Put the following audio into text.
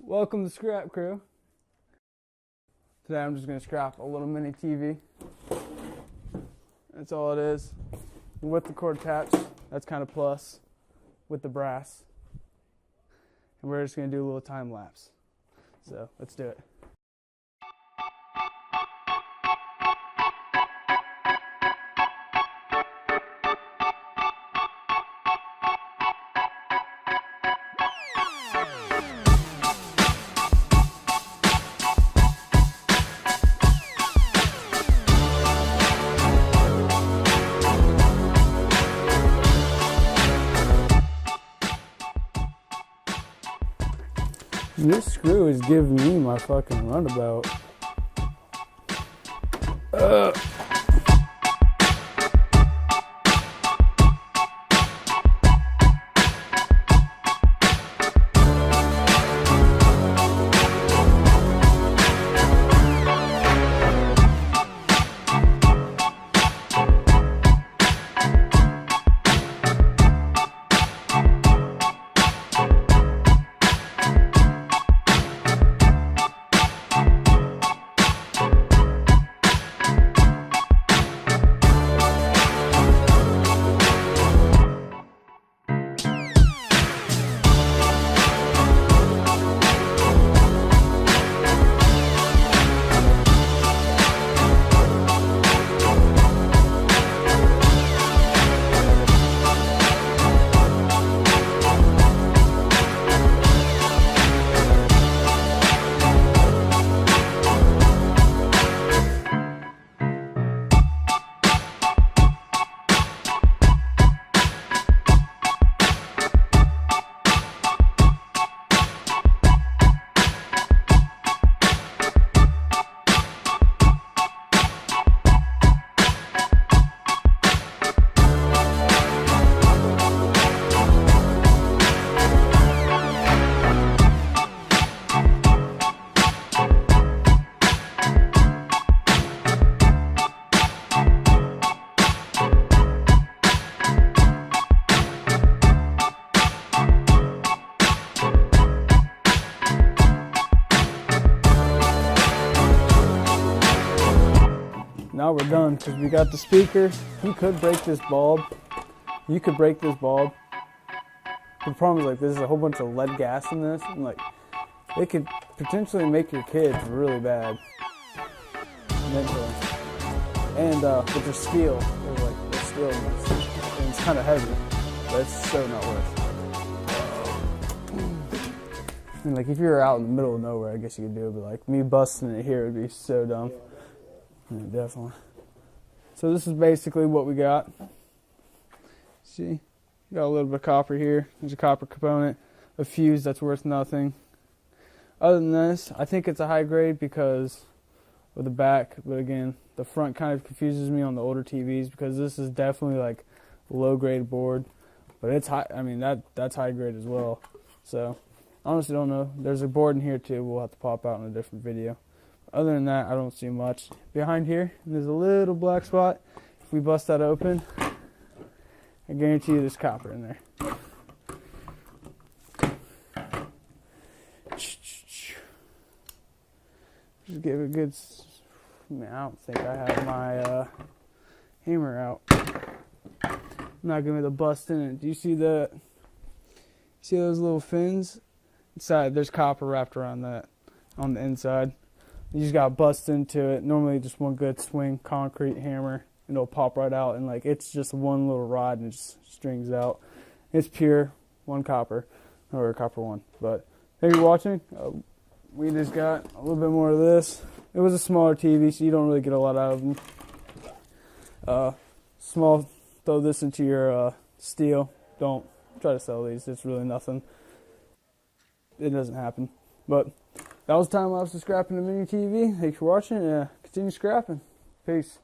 Welcome to Scrap Crew. Today I'm just going to scrap a little mini TV. That's all it is. With the cord attached, that's kind of plus with the brass. And we're just going to do a little time lapse. So let's do it. This screw is giving me my fucking runabout. Now we're done because we got the speaker. You could break this bulb. You could break this bulb. The problem is like there's a whole bunch of lead gas in this, and like it could potentially make your kids really bad mentally. And with the steel, there's like the steel in this, and it's kind of heavy, but it's so not worth it. I mean, like if you were out in the middle of nowhere, I guess you could do it, but like me busting it here would be so dumb. Yeah, definitely. So this is basically what we got. See, got a little bit of copper here. There's a copper component, a fuse that's worth nothing. Other than this, I think it's a high grade because of the back, but again, the front kind of confuses me on the older TVs because this is definitely like a low grade board, but it's high. I mean that's high grade as well. So I honestly don't know. There's a board in here too. We'll have to pop out in a different video. Other than that, I don't see much. Behind here, there's a little black spot. If we bust that open, I guarantee you there's copper in there. Just give it a good... I don't think I have my hammer out. I'm not going to be able to bust in it. Do you see the... See those little fins? Inside, there's copper wrapped around that on the inside. You just gotta bust into it. Normally just one good swing, concrete hammer, and it'll pop right out. And like it's just one little rod and it just strings out. It's pure, one copper, or copper one. But thank you for watching. We just got a little bit more of this. It was a smaller TV, so you don't really get a lot out of them. Small, throw this into your steel. Don't try to sell these. It's really nothing. It doesn't happen. But that was time lapse of scrapping the mini TV. Thanks for watching. Continue scrapping. Peace.